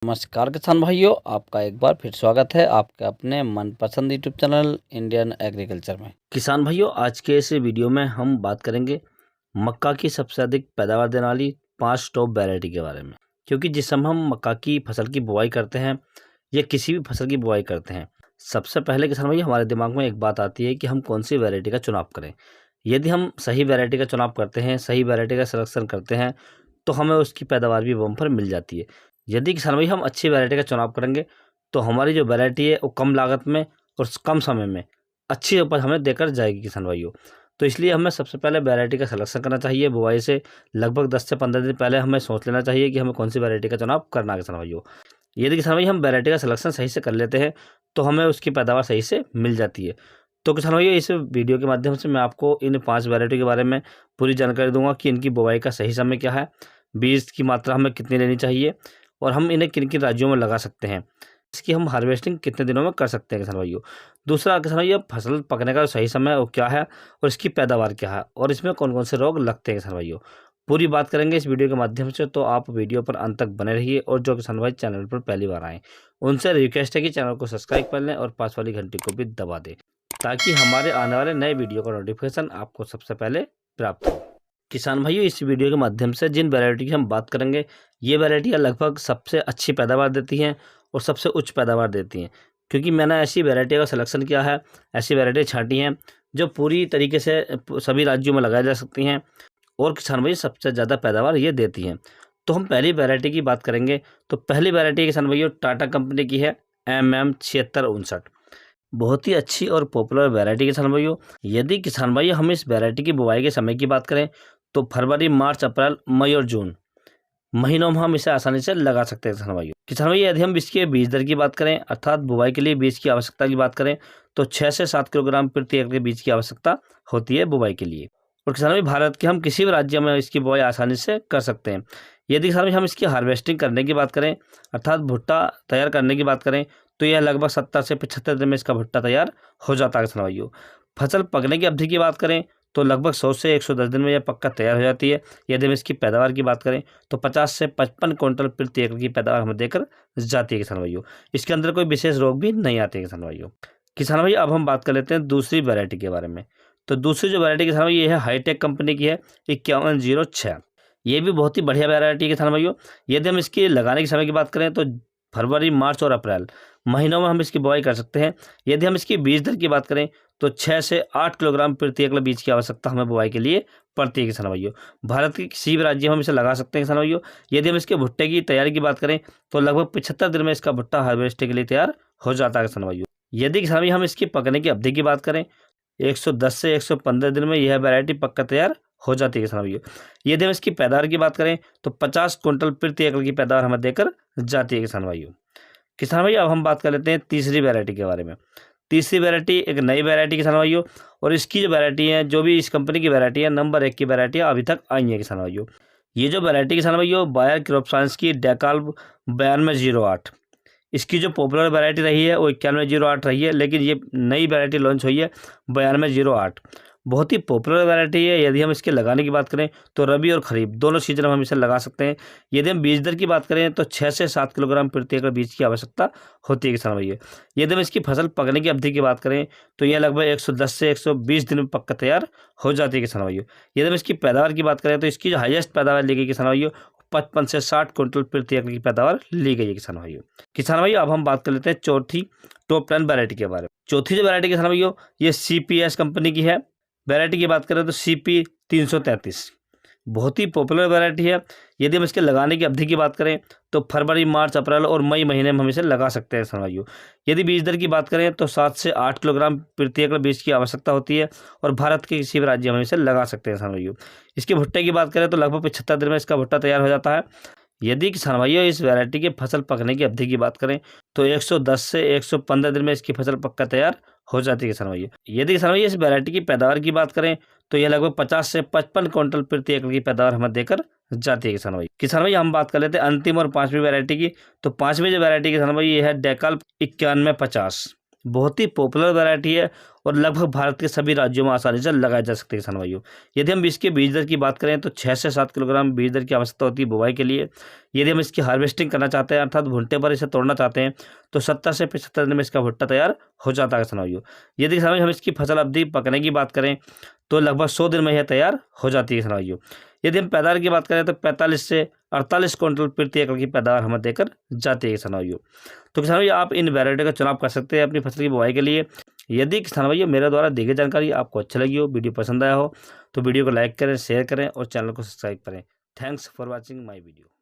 नमस्कार किसान भाइयों, आपका एक बार फिर स्वागत है आपके अपने मनपसंद यूट्यूब चैनल इंडियन एग्रीकल्चर में। किसान भाइयों, आज के इस वीडियो में हम बात करेंगे मक्का की सबसे अधिक पैदावार देने वाली 5 टॉप वैरायटी के बारे में। क्योंकि जिस समय हम मक्का की फसल की बुआई करते हैं या किसी भी फसल की बुआई करते हैं, सबसे पहले किसान भाइयों हमारे दिमाग में एक बात आती है कि हम कौन सी वैरायटी का चुनाव करें। यदि हम सही वैरायटी का चुनाव करते हैं, सही वैरायटी का सिलेक्शन करते हैं, तो हमें उसकी पैदावार भी बम्पर मिल जाती है। यदि किसान भाई हम अच्छी वैरायटी का चुनाव करेंगे तो हमारी जो वैरायटी है वो कम लागत में और कम समय में अच्छी उपज हमें देकर जाएगी किसान भाइयों। तो इसलिए हमें सबसे पहले वैरायटी का सिलेक्शन करना चाहिए। बुआई से लगभग 10 से 15 दिन पहले हमें सोच लेना चाहिए कि हमें कौन सी वैरायटी का चुनाव करना है किसान भाइयों। यदि किसान भाई हम वैरायटी का सिलेक्शन सही से कर लेते हैं तो हमें उसकी पैदावार सही से मिल जाती है। तो किसान भाइयों, इस वीडियो के माध्यम से मैं आपको इन 5 वैरायटी के बारे में पूरी जानकारी दूंगा कि इनकी बुआई का सही समय क्या है, बीज की मात्रा हमें कितनी लेनी चाहिए और हम इन्हें किन किन राज्यों में लगा सकते हैं, इसकी हम हार्वेस्टिंग कितने दिनों में कर सकते हैं किसान भाइयों। दूसरा किसान भाइयों, फसल पकने का सही समय वो क्या है और इसकी पैदावार क्या है और इसमें कौन कौन से रोग लगते हैं किसान भाइयों, पूरी बात करेंगे इस वीडियो के माध्यम से। तो आप वीडियो पर अंत तक बने रहिए और जो किसान भाई चैनल पर पहली बार आएँ उनसे रिक्वेस्ट है कि चैनल को सब्सक्राइब कर लें और पास वाली घंटी को भी दबा दें ताकि हमारे आने वाले नए वीडियो का नोटिफिकेशन आपको सबसे पहले प्राप्त हो। किसान भाइयों, इस वीडियो के माध्यम से जिन वैरायटी की हम बात करेंगे, ये वैरायटियाँ लगभग सबसे अच्छी पैदावार देती हैं और सबसे उच्च पैदावार देती हैं। क्योंकि मैंने ऐसी वैरायटी का सिलेक्शन किया है, ऐसी वैरायटी छांटी हैं जो पूरी तरीके से सभी राज्यों में लगाई जा सकती हैं और किसान भाई सबसे ज़्यादा पैदावार ये देती हैं। तो हम पहली वैरायटी की बात करेंगे। तो पहली वैरायटी किसान भाइयों टाटा कंपनी की है MM 7659। बहुत ही अच्छी और पॉपुलर वैरायटी किसान भाइयों। यदि किसान भाई हम इस वैरायटी की बुआई के समय की बात करें तो फरवरी, मार्च, अप्रैल, मई और जून महीनों में हम इसे आसानी से लगा सकते हैं किसान भाइयों। किसान भाई, यदि हम इसके बीज दर की बात करें अर्थात बुआई के लिए बीज की आवश्यकता की बात करें तो 6 से 7 किलोग्राम प्रति एकड़ के बीज की आवश्यकता होती है बुआई के लिए। और किसान भाई, भारत के हम किसी भी राज्य में इसकी बुआई आसानी से कर सकते हैं। यदि किसान भाई हम इसकी हार्वेस्टिंग करने की बात करें अर्थात भुट्टा तैयार करने की बात करें तो यह लगभग 70 से 75 दिन में इसका भुट्टा तैयार हो जाता है किसान भाइयों। फसल पकने की अवधि की बात करें तो लगभग 100 से 110 दिन में यह पक्का तैयार हो जाती है। यदि हम इसकी पैदावार की बात करें तो 50 से 55 क्विंटल प्रति एकड़ की पैदावार हमें देकर जाती है किसान भाइयों। इसके अंदर कोई विशेष रोग भी नहीं आते किसान भाइयों। किसान भाई, अब हम बात कर लेते हैं दूसरी वैरायटी के बारे में। तो दूसरी जो वैरायटी किसान भाई ये है हाईटेक कंपनी की है 5106। ये भी बहुत ही बढ़िया वैरायटी है किसान भाइयों। यदि हम इसकी लगाने के समय की बात करें तो फरवरी, मार्च और अप्रैल महीनों में हम इसकी बुआई कर सकते हैं। यदि हम इसकी बीज दर की बात करें तो 6 से 8 किलोग्राम प्रति एकड़ बीज की आवश्यकता हमें बुआई के लिए पड़ती है किसान भाइयों। भारत के किसी भी राज्य में हम इसे लगा सकते हैं किसान भाइयों। यदि हम इसके भुट्टे की तैयारी की बात करें तो लगभग 75 दिन में इसका भुट्टा हार्वेस्टिंग के लिए तैयार हो जाता है किसान भाइयों। यदि किसान भाई हम इसकी पकने की अवधि की बात करें 110 से 115 दिन में यह वैरायटी पक्का तैयार हो जाती है किसान भाइयों। यदि हम इसकी पैदावार की बात करें तो 50 क्विंटल प्रति एकड़ की पैदावार हमें देकर जाती है किसान भाइयों। किसान भाई, अब हम बात कर लेते हैं तीसरी वैरायटी के बारे में। तीसरी वैरायटी एक नई वैरायटी किसान भाइयों और इसकी जो वैरायटी है, जो भी इस कंपनी की वैरायटी है, नंबर 1 की वैरायटी अभी तक आई है किसान भाइयों। ये जो वैरायटी किसान भाइयों बायर क्रॉप साइंस की डेकाल 9208, इसकी जो पॉपुलर वैरायटी रही है वो 9108 रही है, लेकिन ये नई वैरायटी लॉन्च हुई है 9208। बहुत ही पॉपुलर वैरायटी है। यदि हम इसके लगाने की बात करें तो रबी और खरीफ दोनों सीजन में हम इसे लगा सकते हैं। यदि हम बीज दर की बात करें तो 6 से 7 किलोग्राम प्रति एकड़ बीज की आवश्यकता होती है किसान भाइयों। यदि हम इसकी फसल पकने की अवधि की बात करें तो यह लगभग 110 से 120 दिन में पक्का तैयार हो जाती है किसान भाइयों। यदि हम इसकी पैदावार की बात करें तो इसकी जो हाईएस्ट पैदावार ली गई किसान भाइयों 55 से 60 क्विंटल प्रति एकड़ की पैदावार ली गई है किसान भाइयों। किसान भाइयों, अब हम बात कर लेते हैं चौथी टॉप 10 वैरायटी के बारे में। चौथी जो वैरायटी किसान भाइयों ये CPS कंपनी की है। वैरायटी की बात करें तो CP 333 बहुत ही पॉपुलर वैरायटी है। यदि हम इसके लगाने की अवधि की बात करें तो फरवरी, मार्च, अप्रैल और मई महीने में हम इसे लगा सकते हैं किसान भाइयों। यदि बीज दर की बात करें तो 7 से 8 किलोग्राम प्रति एकड़ बीज की आवश्यकता होती है और भारत के किसी भी राज्य में हम इसे लगा सकते हैं किसान भाइयों। इसके भुट्टे की बात करें तो लगभग 75 दिन में इसका भुट्टा तैयार हो जाता है। यदि किसान भाइयों इस वैरायटी की फसल पकने की अवधि की बात करें तो 110 से 115 दिन में इसकी फसल पक्का तैयार हो जाती है किसान भाइयों। यदि किसान भाइयों इस वैरायटी की पैदावार की बात करें तो यह लगभग 50 से 55 क्विंटल प्रति एकड़ की पैदावार हमें देकर जाती है किसान भाई। किसान भाई, हम बात कर लेते हैं अंतिम और 5वीं वैरायटी की। तो 5वीं जो वैरायटी किसान भाई ये है डेकाल 9150। बहुत ही पॉपुलर वैरायटी है और लगभग भारत के सभी राज्यों में आसानी से लगाए जा सकते हैं किसान भाइयों। यदि हम इसके बीज दर की बात करें तो 6 से 7 किलोग्राम बीज दर की आवश्यकता होती है बुवाई के लिए। यदि हम इसकी हार्वेस्टिंग करना चाहते हैं अर्थात भुट्टे पर इसे तोड़ना चाहते हैं तो 70 से 75 दिन में इसका भुट्टा तैयार हो जाता है किसान भाइयों। यदि किसान भाई हम इसकी फसल अवधि पकने की बात करें तो लगभग 100 दिन में यह तैयार हो जाती है किसान भाइयों। यदि हम पैदावार की बात करें तो 45 से 48 क्विंटल प्रति एकड़ की पैदावार हमें देकर जाती है किसान भाइयों। तो किसान भाइयों आप इन वैरायटी का चुनाव कर सकते हैं अपनी फसल की बुआई के लिए। यदि किसान भाइयों मेरे द्वारा दी गई जानकारी आपको अच्छी लगी हो, वीडियो पसंद आया हो तो वीडियो को लाइक करें, शेयर करें और चैनल को सब्सक्राइब करें। Thanks for watching my video.